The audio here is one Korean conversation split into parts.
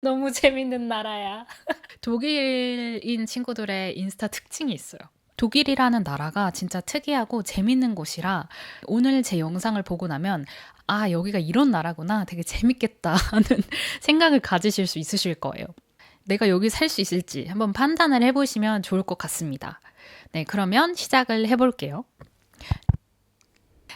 너무 재밌는 나라야. 독일인 친구들의 인스타 특징이 있어요. 독일이라는 나라가 진짜 특이하고 재밌는 곳이라 오늘 제 영상을 보고 나면 아, 여기가 이런 나라구나. 되게 재밌겠다 하는 생각을 가지실 수 있으실 거예요. 내가 여기 살 수 있을지 한번 판단을 해보시면 좋을 것 같습니다. 네, 그러면 시작을 해볼게요.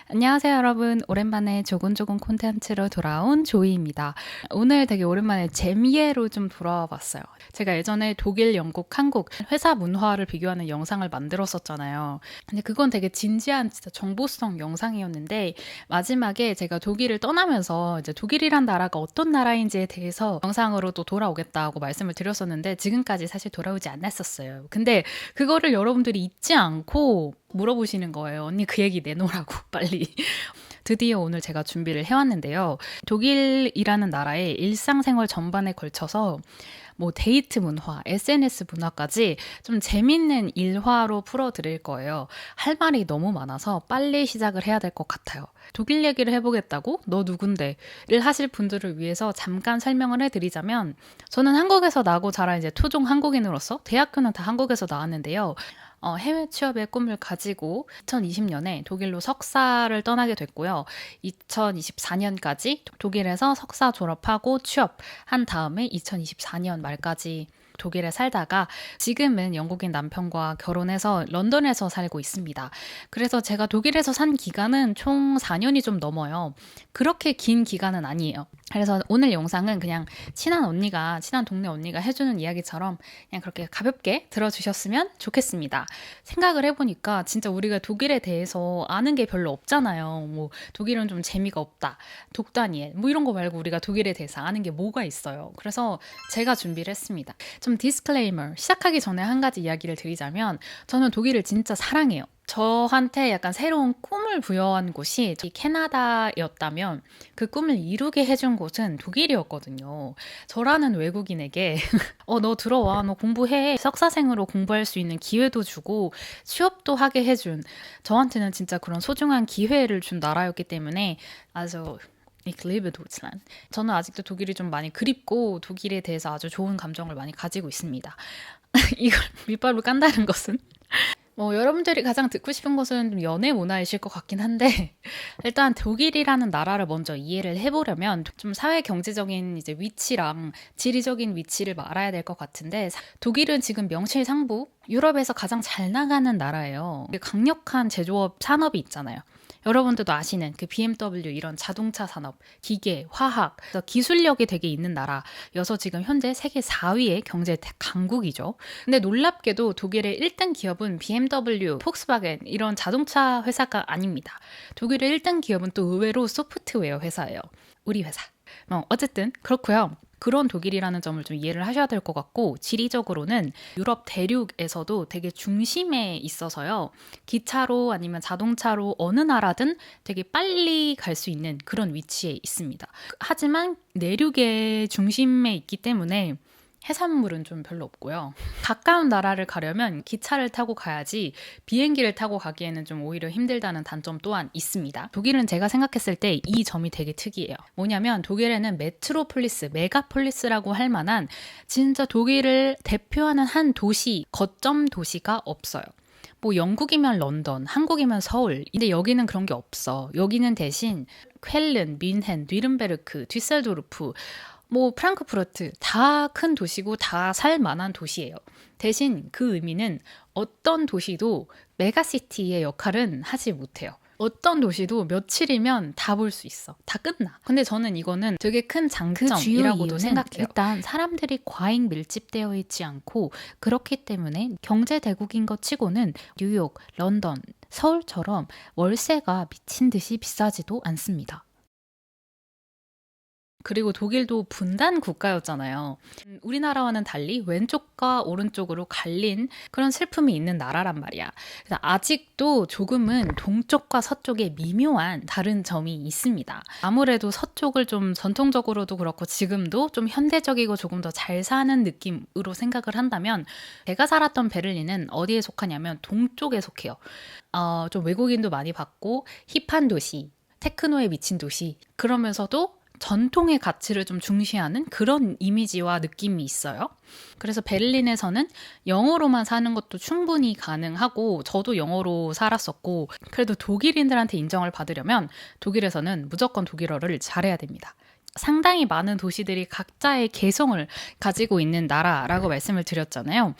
안녕하세요, 여러분. 오랜만에 조곤조곤 콘텐츠로 돌아온 조이입니다. 오늘 되게 오랜만에 재미로 좀 돌아와 봤어요. 제가 예전에 독일, 영국, 한국 회사 문화를 비교하는 영상을 만들었었잖아요. 근데 그건 되게 진지한 진짜 정보성 영상이었는데 마지막에 제가 독일을 떠나면서 이제 독일이란 나라가 어떤 나라인지에 대해서 영상으로 또 돌아오겠다고 말씀을 드렸었는데 지금까지 사실 돌아오지 않았었어요. 근데 그거를 여러분들이 잊지 않고 물어보시는 거예요. 언니 그 얘기 내놓으라고 빨리. 드디어 오늘 제가 준비를 해왔는데요. 독일이라는 나라의 일상생활 전반에 걸쳐서 뭐 데이트 문화, SNS 문화까지 좀 재밌는 일화로 풀어드릴 거예요. 할 말이 너무 많아서 빨리 시작을 해야 될 것 같아요. 독일 얘기를 해보겠다고? 너 누군데? 를 하실 분들을 위해서 잠깐 설명을 해드리자면 저는 한국에서 나고 자란 이제 토종 한국인으로서 대학교는 다 한국에서 나왔는데요. 해외 취업의 꿈을 가지고 2020년에 독일로 석사를 떠나게 됐고요. 2024년까지 독일에서 석사 졸업하고 취업한 다음에 2024년 말까지 독일에 살다가 지금은 영국인 남편과 결혼해서 런던에서 살고 있습니다. 그래서 제가 독일에서 산 기간은 총 4년이 좀 넘어요. 그렇게 긴 기간은 아니에요. 그래서 오늘 영상은 그냥 친한 동네 언니가 해주는 이야기처럼 그냥 그렇게 가볍게 들어주셨으면 좋겠습니다. 생각을 해보니까 진짜 우리가 독일에 대해서 아는 게 별로 없잖아요. 뭐 독일은 좀 재미가 없다. 독다니엘 뭐 이런 거 말고 우리가 독일에 대해서 아는 게 뭐가 있어요. 그래서 제가 준비를 했습니다. 좀 디스클레이머 시작하기 전에 한 가지 이야기를 드리자면 저는 독일을 진짜 사랑해요. 저한테 약간 새로운 꿈을 부여한 곳이 캐나다였다면 그 꿈을 이루게 해준 곳은 독일이었거든요. 저라는 외국인에게 너 들어와, 너 공부해. 석사생으로 공부할 수 있는 기회도 주고 취업도 하게 해준 저한테는 진짜 그런 소중한 기회를 준 나라였기 때문에 아주 Ich liebe Deutschland. 저는 아직도 독일이 좀 많이 그립고 독일에 대해서 아주 좋은 감정을 많이 가지고 있습니다. 이걸 밑밥을 깐다는 것은 여러분들이 가장 듣고 싶은 것은 좀 연애 문화이실 것 같긴 한데, 일단 독일이라는 나라를 먼저 이해를 해보려면 좀 사회 경제적인 이제 위치랑 지리적인 위치를 알아야 될 것 같은데, 독일은 지금 명실상부 유럽에서 가장 잘 나가는 나라예요. 강력한 제조업 산업이 있잖아요. 여러분들도 아시는 그 BMW 이런 자동차 산업, 기계, 화학, 기술력이 되게 있는 나라여서 지금 현재 세계 4위의 경제 강국이죠. 근데 놀랍게도 독일의 1등 기업은 BMW, 폭스바겐 이런 자동차 회사가 아닙니다. 독일의 1등 기업은 또 의외로 소프트웨어 회사예요. 우리 회사. 어쨌든 그렇고요. 그런 독일이라는 점을 좀 이해를 하셔야 될 것 같고 지리적으로는 유럽 대륙에서도 되게 중심에 있어서요. 기차로 아니면 자동차로 어느 나라든 되게 빨리 갈 수 있는 그런 위치에 있습니다. 하지만 내륙의 중심에 있기 때문에 해산물은 좀 별로 없고요. 가까운 나라를 가려면 기차를 타고 가야지 비행기를 타고 가기에는 좀 오히려 힘들다는 단점 또한 있습니다. 독일은 제가 생각했을 때 이 점이 되게 특이해요. 뭐냐면 독일에는 메트로폴리스, 메가폴리스라고 할 만한 진짜 독일을 대표하는 한 도시, 거점 도시가 없어요. 뭐 영국이면 런던, 한국이면 서울. 근데 여기는 그런 게 없어. 여기는 대신 쾰른, 뮌헨, 뉘른베르크, 뒤셀도르프 뭐 프랑크푸르트 다 큰 도시고 다 살 만한 도시예요. 대신 그 의미는 어떤 도시도 메가시티의 역할은 하지 못해요. 어떤 도시도 며칠이면 다 볼 수 있어. 다 끝나. 근데 저는 이거는 되게 큰 장점이라고도 생각해요. 일단 사람들이 과잉 밀집되어 있지 않고 그렇기 때문에 경제 대국인 것 치고는 뉴욕, 런던, 서울처럼 월세가 미친 듯이 비싸지도 않습니다. 그리고 독일도 분단 국가였잖아요. 우리나라와는 달리 왼쪽과 오른쪽으로 갈린 그런 슬픔이 있는 나라란 말이야. 그래서 아직도 조금은 동쪽과 서쪽에 미묘한 다른 점이 있습니다. 아무래도 서쪽을 좀 전통적으로도 그렇고 지금도 좀 현대적이고 조금 더 잘 사는 느낌으로 생각을 한다면 제가 살았던 베를린은 어디에 속하냐면 동쪽에 속해요. 좀 외국인도 많이 봤고 힙한 도시, 테크노에 미친 도시 그러면서도 전통의 가치를 좀 중시하는 그런 이미지와 느낌이 있어요. 그래서 베를린에서는 영어로만 사는 것도 충분히 가능하고 저도 영어로 살았었고 그래도 독일인들한테 인정을 받으려면 독일에서는 무조건 독일어를 잘해야 됩니다. 상당히 많은 도시들이 각자의 개성을 가지고 있는 나라라고 말씀을 드렸잖아요.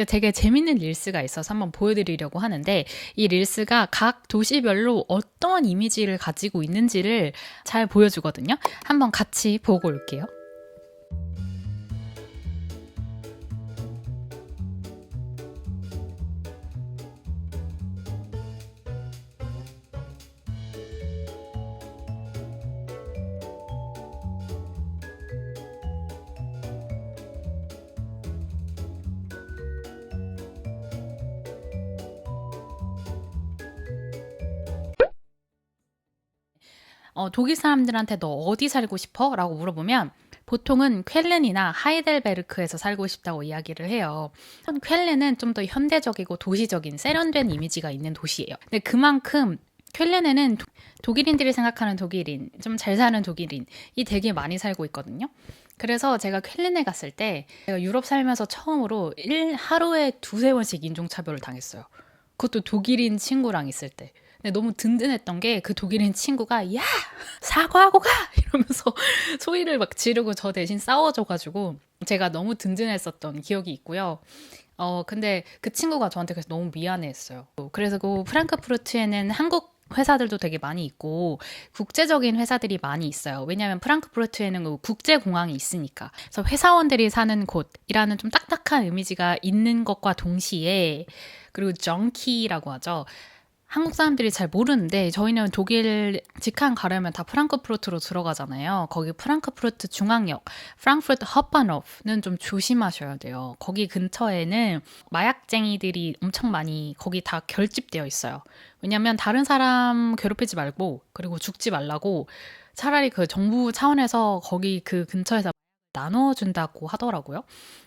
되게 재밌는 릴스가 있어서 한번 보여드리려고 하는데 이 릴스가 각 도시별로 어떤 이미지를 가지고 있는지를 잘 보여주거든요. 한번 같이 보고 올게요. 독일 사람들한테 너 어디 살고 싶어? 라고 물어보면 보통은 쾰른이나 하이델베르크에서 살고 싶다고 이야기를 해요. 쾰른은 좀 더 현대적이고 도시적인 세련된 이미지가 있는 도시예요. 근데 그만큼 쾰른에는 독일인들이 생각하는 독일인, 좀 잘 사는 독일인이 되게 많이 살고 있거든요. 그래서 제가 쾰른에 갔을 때 제가 유럽 살면서 처음으로 하루에 두세 번씩 인종차별을 당했어요. 그것도 독일인 친구랑 있을 때. 근데 너무 든든했던 게 그 독일인 친구가 야! 사과하고 가! 이러면서 소리를 막 지르고 저 대신 싸워줘가지고 제가 너무 든든했었던 기억이 있고요. 근데 그 친구가 저한테 그래서 너무 미안해했어요. 그래서 그 프랑크푸르트에는 한국 회사들도 되게 많이 있고 국제적인 회사들이 많이 있어요. 왜냐하면 프랑크푸르트에는 그 국제공항이 있으니까. 그래서 회사원들이 사는 곳이라는 좀 딱딱한 이미지가 있는 것과 동시에 그리고 정키라고 하죠. 한국 사람들이 잘 모르는데 저희는 독일 직항 가려면 다 프랑크푸르트로 들어가잖아요. 거기 프랑크푸르트 중앙역, 프랑크푸르트 하uptbahnhof는 좀 조심하셔야 돼요. 거기 근처에는 마약쟁이들이 엄청 많이 거기 다 결집되어 있어요. 왜냐면 다른 사람 괴롭히지 말고 그리고 죽지 말라고 차라리 그 정부 차원에서 거기 그 근처에서 나눠준다고 하더라고요.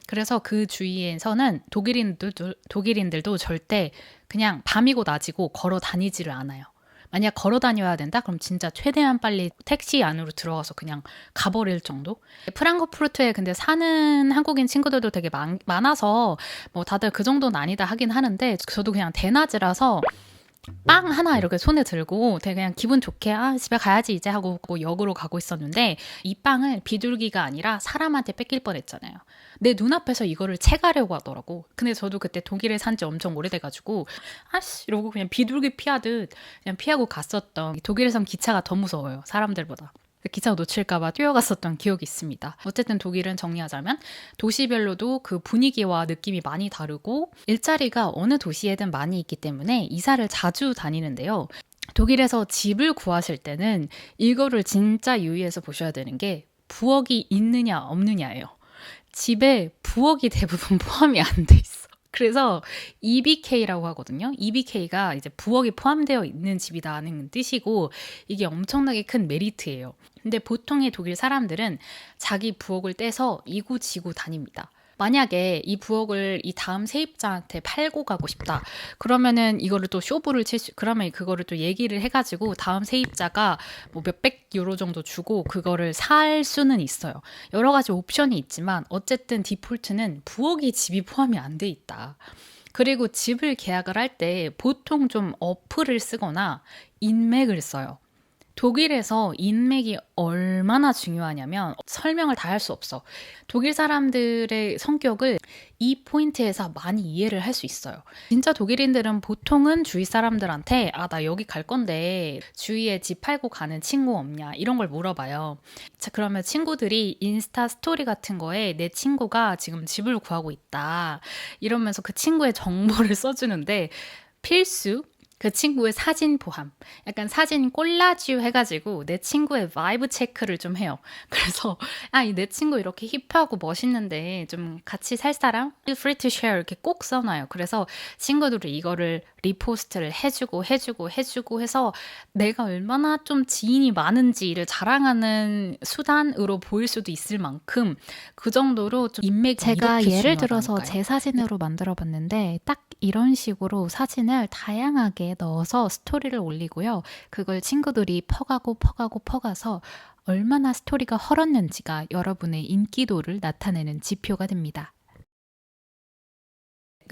그래서 그 주위에서는 독일인들도 절대 그냥 밤이고 낮이고 걸어 다니지를 않아요. 만약 걸어 다녀야 된다? 그럼 진짜 최대한 빨리 택시 안으로 들어가서 그냥 가버릴 정도? 프랑크푸르트에 근데 사는 한국인 친구들도 되게 많아서 뭐 다들 그 정도는 아니다 하긴 하는데 저도 그냥 대낮이라서 빵 하나 이렇게 손에 들고 되게 그냥 기분 좋게 집에 가야지 이제 하고 역으로 가고 있었는데 이 빵을 비둘기가 아니라 사람한테 뺏길 뻔했잖아요. 내 눈앞에서 이거를 채가려고 하더라고. 근데 저도 그때 독일에 산 지 엄청 오래돼가지고 아씨 이러고 그냥 비둘기 피하듯 그냥 피하고 갔었던 독일에선 기차가 더 무서워요. 사람들보다. 기차 놓칠까봐 뛰어갔었던 기억이 있습니다. 어쨌든 독일은 정리하자면 도시별로도 그 분위기와 느낌이 많이 다르고 일자리가 어느 도시에든 많이 있기 때문에 이사를 자주 다니는데요. 독일에서 집을 구하실 때는 이거를 진짜 유의해서 보셔야 되는 게 부엌이 있느냐 없느냐예요. 집에 부엌이 대부분 포함이 안 돼 있어. 그래서 EBK라고 하거든요. EBK가 이제 부엌이 포함되어 있는 집이다는 뜻이고 이게 엄청나게 큰 메리트예요. 근데 보통의 독일 사람들은 자기 부엌을 떼서 이고지고 다닙니다. 만약에 이 부엌을 이 다음 세입자한테 팔고 가고 싶다. 그러면은 이거를 또 쇼부를 그러면 그거를 또 얘기를 해가지고 다음 세입자가 뭐 몇백 유로 정도 주고 그거를 살 수는 있어요. 여러 가지 옵션이 있지만 어쨌든 디폴트는 부엌이 집이 포함이 안 돼 있다. 그리고 집을 계약을 할 때 보통 좀 어플을 쓰거나 인맥을 써요. 독일에서 인맥이 얼마나 중요하냐면 설명을 다 할 수 없어. 독일 사람들의 성격을 이 포인트에서 많이 이해를 할 수 있어요. 진짜 독일인들은 보통은 주위 사람들한테 나 여기 갈 건데 주위에 집 팔고 가는 친구 없냐 이런 걸 물어봐요. 자, 그러면 친구들이 인스타 스토리 같은 거에 내 친구가 지금 집을 구하고 있다 이러면서 그 친구의 정보를 써주는데 필수 그 친구의 사진 포함. 약간 사진 꼴라주 해가지고 내 친구의 바이브 체크를 좀 해요. 그래서 내 친구 이렇게 힙하고 멋있는데 좀 같이 살 사람? Feel free to share 이렇게 꼭 써놔요. 그래서 친구들이 이거를 리포스트를 해주고 해서 내가 얼마나 좀 지인이 많은지를 자랑하는 수단으로 보일 수도 있을 만큼 그 정도로 좀 인맥이 제가 예를 들어서 제 사진으로 만들어 봤는데 딱 이런 식으로 사진을 다양하게 넣어서 스토리를 올리고요. 그걸 친구들이 퍼가서 얼마나 스토리가 헐었는지가 여러분의 인기도를 나타내는 지표가 됩니다.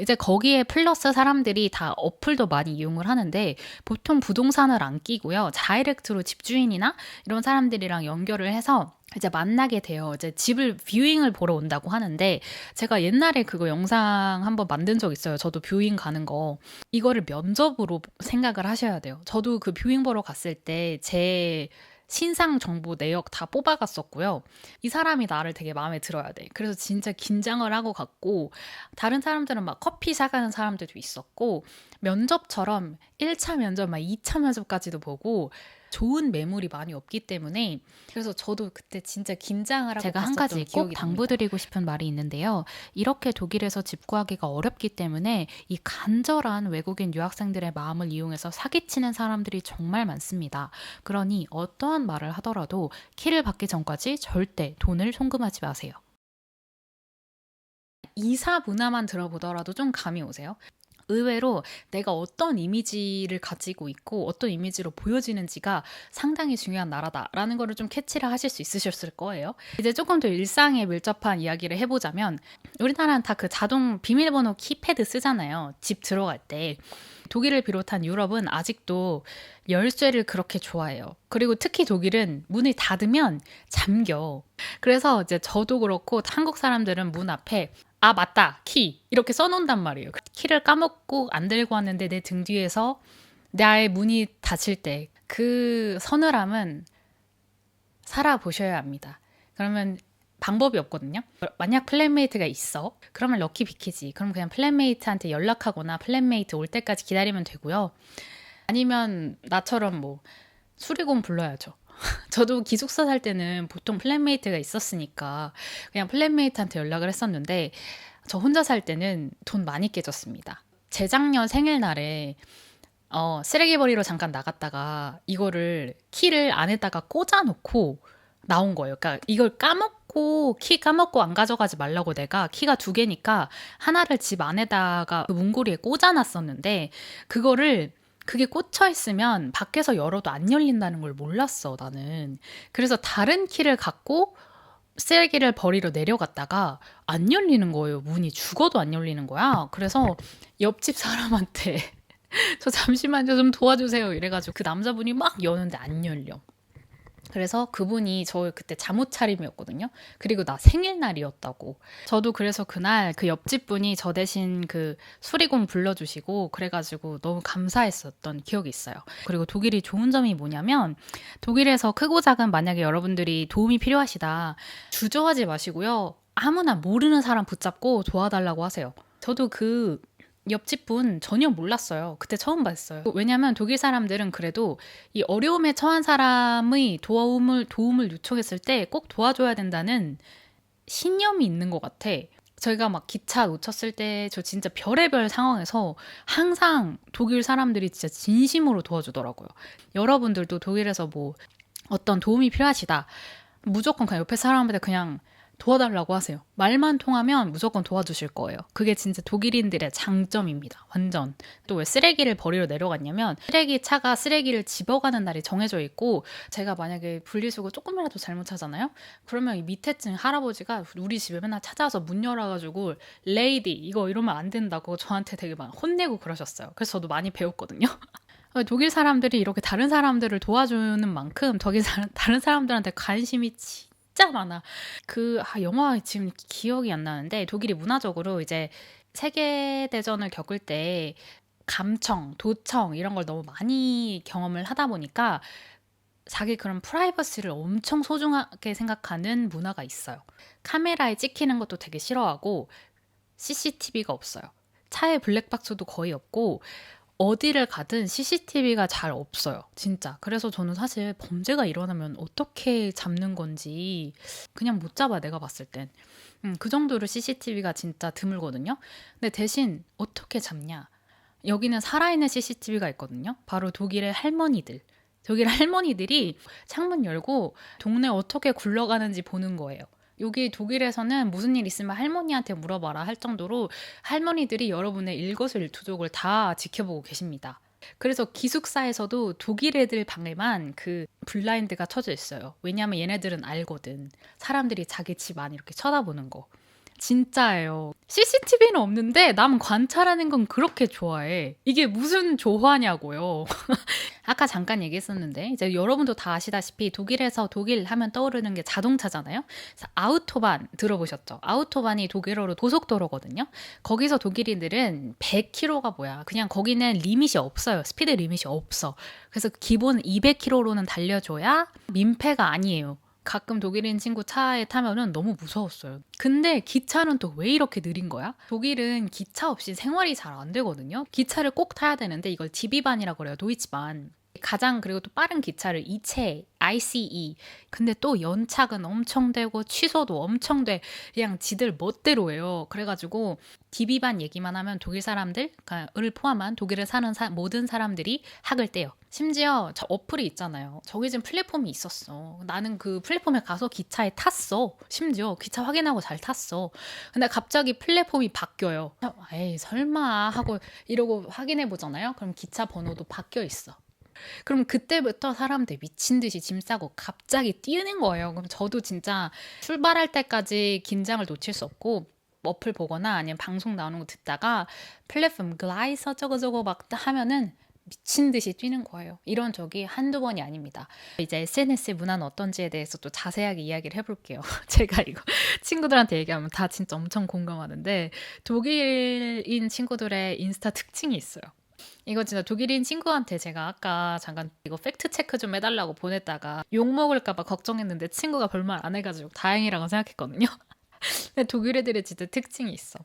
이제 거기에 플러스 사람들이 다 어플도 많이 이용을 하는데 보통 부동산을 안 끼고요. 다이렉트로 집주인이나 이런 사람들이랑 연결을 해서 이제 만나게 돼요. 이제 집을 뷰잉을 보러 온다고 하는데 제가 옛날에 그거 영상 한번 만든 적 있어요. 저도 뷰잉 가는 거. 이거를 면접으로 생각을 하셔야 돼요. 저도 그 뷰잉 보러 갔을 때 제 신상 정보 내역 다 뽑아갔었고요. 이 사람이 나를 되게 마음에 들어야 돼. 그래서 진짜 긴장을 하고 갔고 다른 사람들은 막 커피 사가는 사람들도 있었고 면접처럼 1차 면접, 막 2차 면접까지도 보고 좋은 매물이 많이 없기 때문에 그래서 저도 그때 진짜 긴장을 하고 제가 한 갔었던 가지 꼭 기억이 납니다. 당부드리고 싶은 말이 있는데요. 이렇게 독일에서 집 구하기가 어렵기 때문에 이 간절한 외국인 유학생들의 마음을 이용해서 사기치는 사람들이 정말 많습니다. 그러니 어떠한 말을 하더라도 키를 받기 전까지 절대 돈을 송금하지 마세요. 이사 문화만 들어보더라도 좀 감이 오세요? 의외로 내가 어떤 이미지를 가지고 있고 어떤 이미지로 보여지는지가 상당히 중요한 나라다라는 거를 좀 캐치를 하실 수 있으셨을 거예요. 이제 조금 더 일상에 밀접한 이야기를 해보자면 우리나라는 다 그 자동 비밀번호 키패드 쓰잖아요. 집 들어갈 때. 독일을 비롯한 유럽은 아직도 열쇠를 그렇게 좋아해요. 그리고 특히 독일은 문을 닫으면 잠겨. 그래서 이제 저도 그렇고 한국 사람들은 문 앞에 아 맞다 키 이렇게 써놓는단 말이에요. 키를 까먹고 안 들고 왔는데 내 등 뒤에서 나의 문이 닫힐 때 그 서늘함은 살아보셔야 합니다. 그러면 방법이 없거든요. 만약 플랜메이트가 있어 그러면 럭키 비키지. 그럼 그냥 플랜메이트한테 연락하거나 플랜메이트 올 때까지 기다리면 되고요. 아니면 나처럼 뭐 수리공 불러야죠. 저도 기숙사 살 때는 보통 플랜메이트가 있었으니까 그냥 플랜메이트한테 연락을 했었는데 저 혼자 살 때는 돈 많이 깨졌습니다. 재작년 생일날에 쓰레기 버리러 잠깐 나갔다가 이거를 키를 안에다가 꽂아놓고 나온 거예요. 그러니까 이걸 까먹고 키 까먹고 안 가져가지 말라고 내가 키가 2개니까 하나를 집 안에다가 그 문고리에 꽂아놨었는데 그게 꽂혀 있으면 밖에서 열어도 안 열린다는 걸 몰랐어, 나는. 그래서 다른 키를 갖고 쓰레기를 버리러 내려갔다가 안 열리는 거예요. 문이 죽어도 안 열리는 거야. 그래서 옆집 사람한테 저 잠시만요, 좀 도와주세요. 이래가지고 그 남자분이 막 여는데 안 열려. 그래서 그분이 저 그때 잠옷 차림이었거든요. 그리고 나 생일날이었다고. 저도 그래서 그날 그 옆집 분이 저 대신 그 수리공 불러주시고 그래가지고 너무 감사했었던 기억이 있어요. 그리고 독일이 좋은 점이 뭐냐면 독일에서 크고 작은 만약에 여러분들이 도움이 필요하시다. 주저하지 마시고요. 아무나 모르는 사람 붙잡고 도와달라고 하세요. 저도 그 옆집 분 전혀 몰랐어요. 그때 처음 봤어요. 왜냐면 독일 사람들은 그래도 이 어려움에 처한 사람의 도움을 요청했을 때 꼭 도와줘야 된다는 신념이 있는 것 같아. 저희가 막 기차 놓쳤을 때 저 진짜 별의별 상황에서 항상 독일 사람들이 진짜 진심으로 도와주더라고요. 여러분들도 독일에서 뭐 어떤 도움이 필요하시다. 무조건 그냥 옆에 사람한테 그냥 도와달라고 하세요. 말만 통하면 무조건 도와주실 거예요. 그게 진짜 독일인들의 장점입니다. 완전. 또 왜 쓰레기를 버리러 내려갔냐면 쓰레기 차가 쓰레기를 집어가는 날이 정해져 있고 제가 만약에 분리수거 조금이라도 잘못하잖아요? 그러면 이 밑에 층 할아버지가 우리 집에 맨날 찾아와서 문 열어가지고 레이디 이거 이러면 안 된다고 저한테 되게 막 혼내고 그러셨어요. 그래서 저도 많이 배웠거든요. 독일 사람들이 이렇게 다른 사람들을 도와주는 만큼 다른 사람들한테 관심이 진짜 많아. 영화 지금 기억이 안 나는데 독일이 문화적으로 이제 세계대전을 겪을 때 감청, 도청 이런 걸 너무 많이 경험을 하다 보니까 자기 그런 프라이버시를 엄청 소중하게 생각하는 문화가 있어요. 카메라에 찍히는 것도 되게 싫어하고 CCTV가 없어요. 차에 블랙박스도 거의 없고 어디를 가든 CCTV가 잘 없어요. 진짜. 그래서 저는 사실 범죄가 일어나면 어떻게 잡는 건지 그냥 못 잡아 내가 봤을 땐. 그 정도로 CCTV가 진짜 드물거든요. 근데 대신 어떻게 잡냐. 여기는 살아있는 CCTV가 있거든요. 바로 독일의 할머니들. 독일 할머니들이 창문 열고 동네 어떻게 굴러가는지 보는 거예요. 여기 독일에서는 무슨 일 있으면 할머니한테 물어봐라 할 정도로 할머니들이 여러분의 일거수일투족을 다 지켜보고 계십니다. 그래서 기숙사에서도 독일 애들 방에만 그 블라인드가 쳐져 있어요. 왜냐하면 얘네들은 알거든. 사람들이 자기 집 안 이렇게 쳐다보는 거. 진짜예요. CCTV는 없는데 남 관찰하는 건 그렇게 좋아해. 이게 무슨 조화냐고요. 아까 잠깐 얘기했었는데 이제 여러분도 다 아시다시피 독일에서 독일 하면 떠오르는 게 자동차잖아요. 그래서 아우토반 들어보셨죠? 아우토반이 독일어로 고속도로거든요. 거기서 독일인들은 100km가 뭐야. 그냥 거기는 리밋이 없어요. 스피드 리밋이 없어. 그래서 기본 200km로는 달려줘야 민폐가 아니에요. 가끔 독일인 친구 차에 타면은 너무 무서웠어요. 근데 기차는 또 왜 이렇게 느린 거야? 독일은 기차 없이 생활이 잘 안 되거든요. 기차를 꼭 타야 되는데 이걸 DB-Bahn이라고 그래요. 도이치반. 가장 그리고 또 빠른 기차를 이체, ICE. 근데 또 연착은 엄청 되고 취소도 엄청 돼. 그냥 지들 멋대로 해요. 그래가지고 DB-Bahn 얘기만 하면 독일 사람들을 포함한 독일에 사는 모든 사람들이 학을 떼요. 심지어 저 어플이 있잖아요. 저기 지금 플랫폼이 있었어. 나는 그 플랫폼에 가서 기차에 탔어. 심지어 기차 확인하고 잘 탔어. 근데 갑자기 플랫폼이 바뀌어요. 에이 설마 하고 이러고 확인해 보잖아요. 그럼 기차 번호도 바뀌어 있어. 그럼 그때부터 사람들 미친 듯이 짐 싸고 갑자기 뛰는 거예요. 그럼 저도 진짜 출발할 때까지 긴장을 놓칠 수 없고 어플 보거나 아니면 방송 나오는 거 듣다가 플랫폼 글라이서 저거 막 하면은 미친 듯이 뛰는 거예요. 이런 적이 한두 번이 아닙니다. 이제 SNS 문화는 어떤지에 대해서 또 자세하게 이야기를 해볼게요. 제가 이거 친구들한테 얘기하면 다 진짜 엄청 공감하는데 독일인 친구들의 인스타 특징이 있어요. 이거 진짜 독일인 친구한테 제가 아까 잠깐 이거 팩트 체크 좀 해달라고 보냈다가 욕 먹을까봐 걱정했는데 친구가 별말 안 해가지고 다행이라고 생각했거든요. 근데 독일 애들의 진짜 특징이 있어.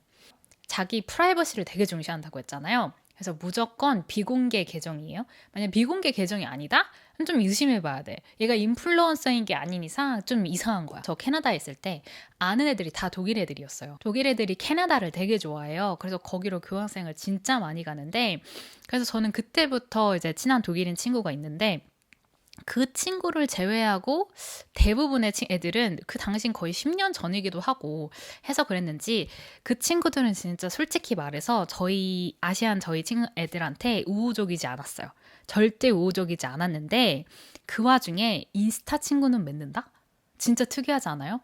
자기 프라이버시를 되게 중시한다고 했잖아요. 그래서 무조건 비공개 계정이에요. 만약 비공개 계정이 아니다? 그럼 좀 의심해봐야 돼. 얘가 인플루언서인 게 아닌 이상 좀 이상한 거야. 저 캐나다에 있을 때 아는 애들이 다 독일 애들이었어요. 독일 애들이 캐나다를 되게 좋아해요. 그래서 거기로 교환생을 진짜 많이 가는데 그래서 저는 그때부터 이제 친한 독일인 친구가 있는데 그 친구를 제외하고 대부분의 애들은 그 당신 거의 10년 전이기도 하고 해서 그랬는지 그 친구들은 진짜 솔직히 말해서 저희 친구 애들한테 우호적이지 않았어요. 절대 우호적이지 않았는데 그 와중에 인스타 친구는 맺는다? 진짜 특이하지 않아요?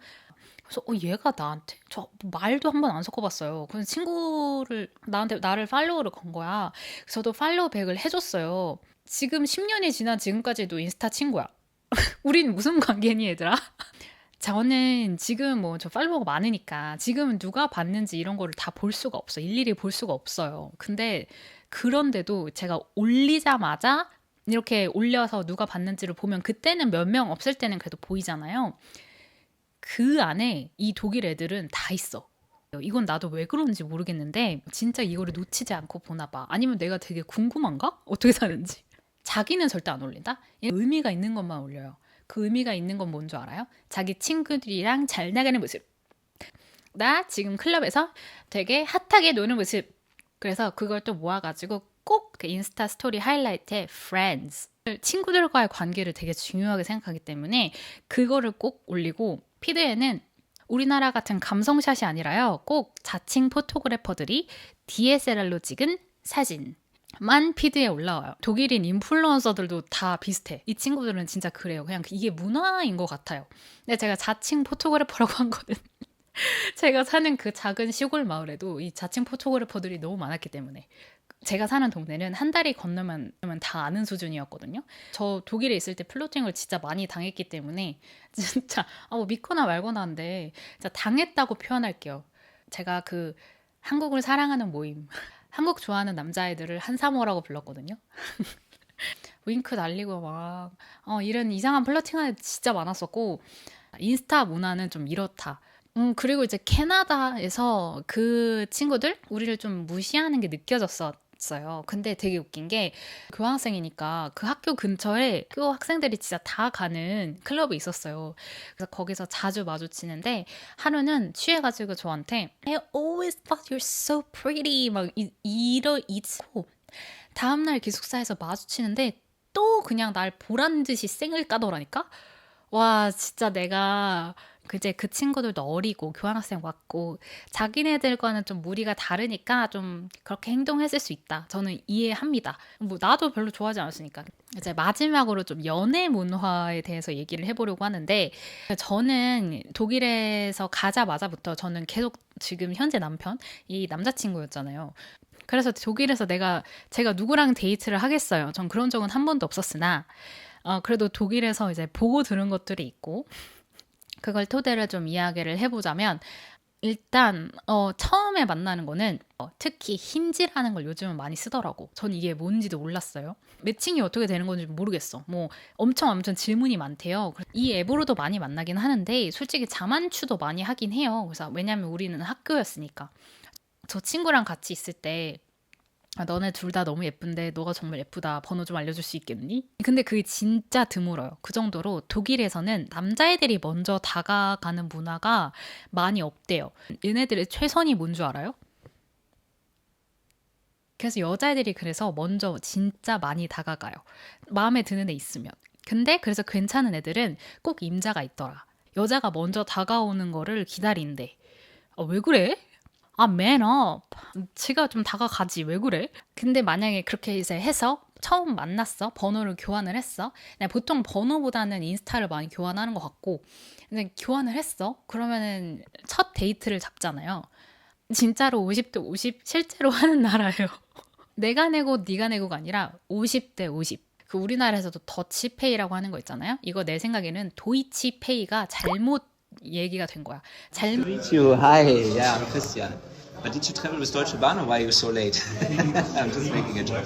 그래서 얘가 나한테 저 말도 한 번 안 섞어봤어요. 그래서 친구를 나를 팔로우를 건 거야. 그래서 저도 팔로우백을 해줬어요. 지금 10년이 지난 지금까지도 인스타 친구야. 우린 무슨 관계니 얘들아? 저는 지금 뭐 저 팔로워가 많으니까 지금은 누가 봤는지 이런 거를 다 볼 수가 없어. 일일이 볼 수가 없어요. 근데 그런데도 제가 올리자마자 이렇게 올려서 누가 봤는지를 보면 그때는 몇 명 없을 때는 그래도 보이잖아요. 그 안에 이 독일 애들은 다 있어. 이건 나도 왜 그런지 모르겠는데 진짜 이거를 놓치지 않고 보나 봐. 아니면 내가 되게 궁금한가? 어떻게 사는지. 자기는 절대 안 올린다? 의미가 있는 것만 올려요. 그 의미가 있는 건 뭔 줄 알아요? 자기 친구들이랑 잘 나가는 모습. 나 지금 클럽에서 되게 핫하게 노는 모습. 그래서 그걸 또 모아가지고 꼭 그 인스타 스토리 하이라이트에 friends. 친구들과의 관계를 되게 중요하게 생각하기 때문에 그거를 꼭 올리고 피드에는 우리나라 같은 감성샷이 아니라요. 꼭 자칭 포토그래퍼들이 DSLR로 찍은 사진만 피드에 올라와요. 독일인 인플루언서들도 다 비슷해. 이 친구들은 진짜 그래요. 그냥 이게 문화인 것 같아요. 근데 제가 자칭 포토그래퍼라고 한 거는 제가 사는 그 작은 시골 마을에도 이 자칭 포토그래퍼들이 너무 많았기 때문에 제가 사는 동네는 한 달이 건너면 다 아는 수준이었거든요. 저 독일에 있을 때 플로팅을 진짜 많이 당했기 때문에 진짜 뭐 믿거나 말거나 한데 진짜 당했다고 표현할게요. 제가 그 한국을 사랑하는 모임, 한국 좋아하는 남자애들을 한사모라고 불렀거든요. 윙크 날리고 막 이런 이상한 플러팅하는 애 진짜 많았었고 인스타 문화는 좀 이렇다. 그리고 이제 캐나다에서 그 친구들 우리를 좀 무시하는 게 느껴졌어요. 근데 되게 웃긴 게 교환학생이니까 그 학교 근처에 학교 학생들이 진짜 다 가는 클럽이 있었어요. 그래서 거기서 자주 마주치는데 하루는 취해가지고 저한테 I always thought you're so pretty 막 이러고 다음날 기숙사에서 마주치는데 또 그냥 날 보란 듯이 쌩을 까더라니까. 와 진짜 내가 이제 그 친구들도 어리고 교환학생 왔고 자기네들과는 좀 무리가 다르니까 좀 그렇게 행동했을 수 있다. 저는 이해합니다. 뭐 나도 별로 좋아하지 않았으니까. 이제 마지막으로 좀 연애 문화에 대해서 얘기를 해보려고 하는데 저는 독일에서 가자마자부터 저는 계속 지금 현재 남편 이 남자친구였잖아요. 그래서 독일에서 제가 누구랑 데이트를 하겠어요. 전 그런 적은 한 번도 없었으나 그래도 독일에서 이제 보고 들은 것들이 있고 그걸 토대로 좀 이야기를 해보자면 일단 처음에 만나는 거는 특히 힌지라는 걸 요즘은 많이 쓰더라고. 전 이게 뭔지도 몰랐어요. 매칭이 어떻게 되는 건지 모르겠어. 뭐 엄청 질문이 많대요. 이 앱으로도 많이 만나긴 하는데 솔직히 자만추도 많이 하긴 해요. 그래서 왜냐면 우리는 학교였으니까. 저 친구랑 같이 있을 때 너네 둘 다 너무 예쁜데 너가 정말 예쁘다. 번호 좀 알려줄 수 있겠니? 근데 그게 진짜 드물어요. 그 정도로 독일에서는 남자애들이 먼저 다가가는 문화가 많이 없대요. 얘네들의 최선이 뭔 줄 알아요? 그래서 여자애들이 그래서 먼저 진짜 많이 다가가요. 마음에 드는 애 있으면. 근데 그래서 괜찮은 애들은 꼭 임자가 있더라. 여자가 먼저 다가오는 거를 기다린대. 왜 그래? man up. 지가 좀 다가가지. 왜 그래? 근데 만약에 그렇게 이제 해서 처음 만났어. 번호를 교환을 했어. 그냥 보통 번호보다는 인스타를 많이 교환하는 것 같고. 근데 교환을 했어. 그러면은 첫 데이트를 잡잖아요. 진짜로 50대 50 실제로 하는 나라예요. 내가 내고 네가 내고가 아니라 50대 50. 그 우리나라에서도 더치페이라고 하는 거 있잖아요. 이거 내 생각에는 도이치페이가 잘못 얘기가 된 거야. 잘못. Meet you. Hi, yeah, I'm Christian. But did you travel with Deutsche Bahn or why are you so late? I'm just making a joke.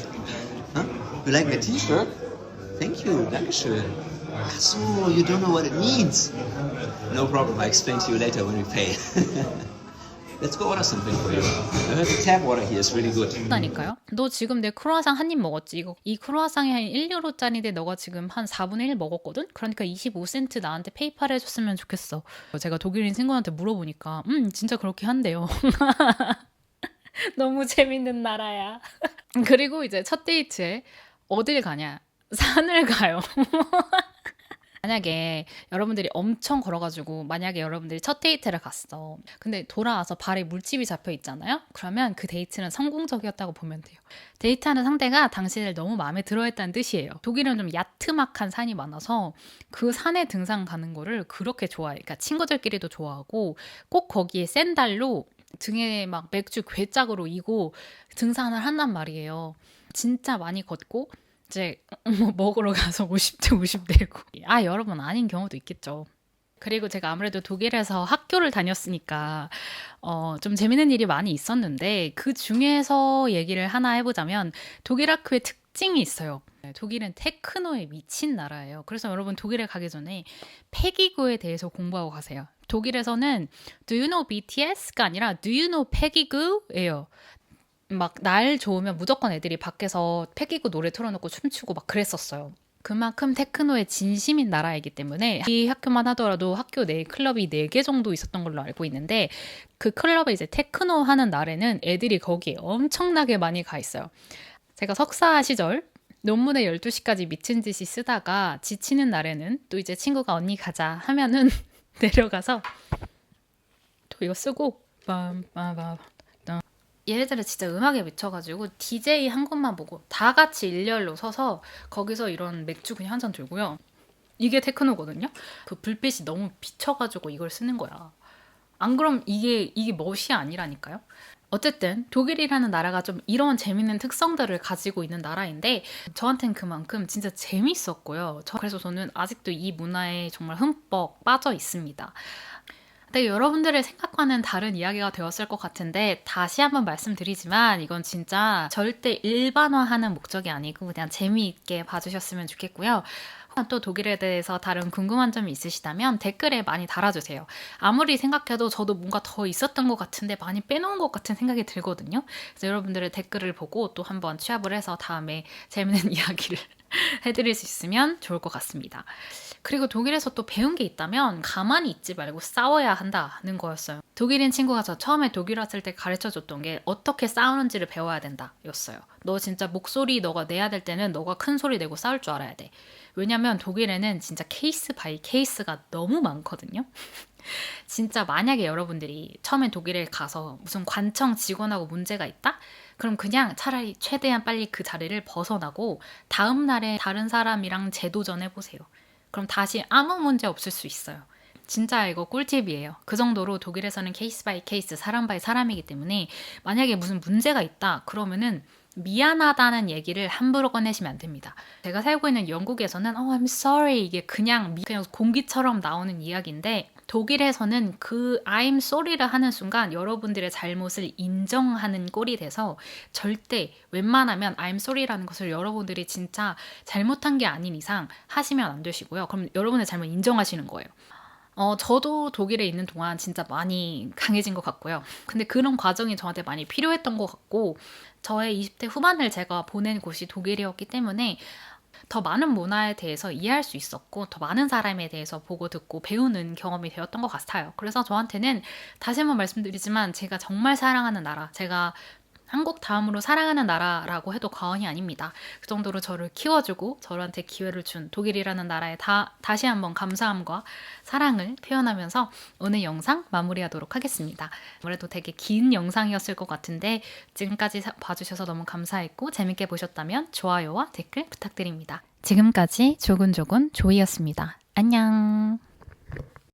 Huh? You like my T-shirt? Thank you, Dankeschön. Ach so, you don't know what it means. No problem, I explain to you later when we pay. Let's go order something for you. I heard the tap water here is really good. 다니까요. 너 지금 내 크루아상 한 입 먹었지? 이 크루아상이 한 1유로짜리인데 너가 지금 한 4분의 1 먹었거든? 그러니까 25센트 나한테 페이팔 해줬으면 좋겠어. 제가 독일인 친구한테 물어보니까 진짜 그렇게 한대요. 너무 재밌는 나라야. 그리고 이제 첫 데이트에 어딜 가냐? 산을 가요. 만약에 여러분들이 엄청 걸어가지고 만약에 여러분들이 첫 데이트를 갔어. 근데 돌아와서 발에 물집이 잡혀 있잖아요. 그러면 그 데이트는 성공적이었다고 보면 돼요. 데이트하는 상대가 당신을 너무 마음에 들어했다는 뜻이에요. 독일은 좀 야트막한 산이 많아서 그 산에 등산 가는 거를 그렇게 좋아해. 그러니까 친구들끼리도 좋아하고 꼭 거기에 샌달로 등에 막 맥주 괴짝으로 이고 등산을 한단 말이에요. 진짜 많이 걷고 이제 먹으러 가서 50대 50 되고 여러분 아닌 경우도 있겠죠. 그리고 제가 아무래도 독일에서 학교를 다녔으니까 좀 재밌는 일이 많이 있었는데 그 중에서 얘기를 하나 해보자면 독일 학교의 특징이 있어요. 독일은 테크노에 미친 나라예요. 그래서 여러분 독일에 가기 전에 패기구에 대해서 공부하고 가세요. 독일에서는 Do you know BTS가 아니라 Do you know 패기구예요. 막 날 좋으면 무조건 애들이 밖에서 패기구 노래 틀어놓고 춤추고 막 그랬었어요. 그만큼 테크노에 진심인 나라이기 때문에 이 학교만 하더라도 학교 내에 클럽이 4개 정도 있었던 걸로 알고 있는데 그 클럽에 이제 테크노 하는 날에는 애들이 거기에 엄청나게 많이 가 있어요. 제가 석사 시절 논문에 12시까지 미친 듯이 쓰다가 지치는 날에는 또 이제 친구가 언니 가자 하면은 내려가서 또 이거 쓰고 빰빰빰 얘네들은 진짜 음악에 미쳐가지고 DJ 한 곳만 보고 다 같이 일렬로 서서 거기서 이런 맥주 그냥 한 잔 들고요. 이게 테크노거든요. 그 불빛이 너무 비쳐가지고 이걸 쓰는 거야. 안 그럼 이게 멋이 아니라니까요. 어쨌든 독일이라는 나라가 좀 이런 재밌는 특성들을 가지고 있는 나라인데 저한텐 그만큼 진짜 재밌었고요. 그래서 저는 아직도 이 문화에 정말 흠뻑 빠져 있습니다. 네, 여러분들의 생각과는 다른 이야기가 되었을 것 같은데 다시 한번 말씀드리지만 이건 진짜 절대 일반화하는 목적이 아니고 그냥 재미있게 봐주셨으면 좋겠고요. 또 독일에 대해서 다른 궁금한 점이 있으시다면 댓글에 많이 달아주세요. 아무리 생각해도 저도 뭔가 더 있었던 것 같은데 많이 빼놓은 것 같은 생각이 들거든요. 그래서 여러분들의 댓글을 보고 또 한번 취합을 해서 다음에 재밌는 이야기를 해드릴 수 있으면 좋을 것 같습니다. 그리고 독일에서 또 배운 게 있다면 가만히 있지 말고 싸워야 한다는 거였어요. 독일인 친구가 저 처음에 독일 왔을 때 가르쳐줬던 게 어떻게 싸우는지를 배워야 된다 였어요. 너 진짜 목소리 너가 내야 될 때는 너가 큰 소리 내고 싸울 줄 알아야 돼. 왜냐면 독일에는 진짜 케이스 바이 케이스가 너무 많거든요. 진짜 만약에 여러분들이 처음에 독일에 가서 무슨 관청 직원하고 문제가 있다? 그럼 그냥 차라리 최대한 빨리 그 자리를 벗어나고 다음 날에 다른 사람이랑 재도전해 보세요. 그럼 다시 아무 문제 없을 수 있어요. 진짜 이거 꿀팁이에요. 그 정도로 독일에서는 케이스 바이 케이스, 사람 바이 사람이기 때문에 만약에 무슨 문제가 있다 그러면은 미안하다는 얘기를 함부로 꺼내시면 안 됩니다. 제가 살고 있는 영국에서는 I'm sorry 이게 그냥 공기처럼 나오는 이야기인데 독일에서는 그 I'm sorry를 하는 순간 여러분들의 잘못을 인정하는 꼴이 돼서 절대 웬만하면 I'm sorry라는 것을 여러분들이 진짜 잘못한 게 아닌 이상 하시면 안 되시고요. 그럼 여러분의 잘못 인정하시는 거예요. 저도 독일에 있는 동안 진짜 많이 강해진 것 같고요. 근데 그런 과정이 저한테 많이 필요했던 것 같고 저의 20대 후반을 제가 보낸 곳이 독일이었기 때문에 더 많은 문화에 대해서 이해할 수 있었고 더 많은 사람에 대해서 보고 듣고 배우는 경험이 되었던 것 같아요. 그래서 저한테는 다시 한번 말씀드리지만 제가 정말 사랑하는 나라, 제가 한국 다음으로 사랑하는 나라라고 해도 과언이 아닙니다. 그 정도로 저를 키워주고 저한테 기회를 준 독일이라는 나라에 다시 한번 감사함과 사랑을 표현하면서 오늘 영상 마무리하도록 하겠습니다. 아무래도 되게 긴 영상이었을 것 같은데 지금까지 봐주셔서 너무 감사했고 재밌게 보셨다면 좋아요와 댓글 부탁드립니다. 지금까지 조근조근 조이였습니다. 안녕.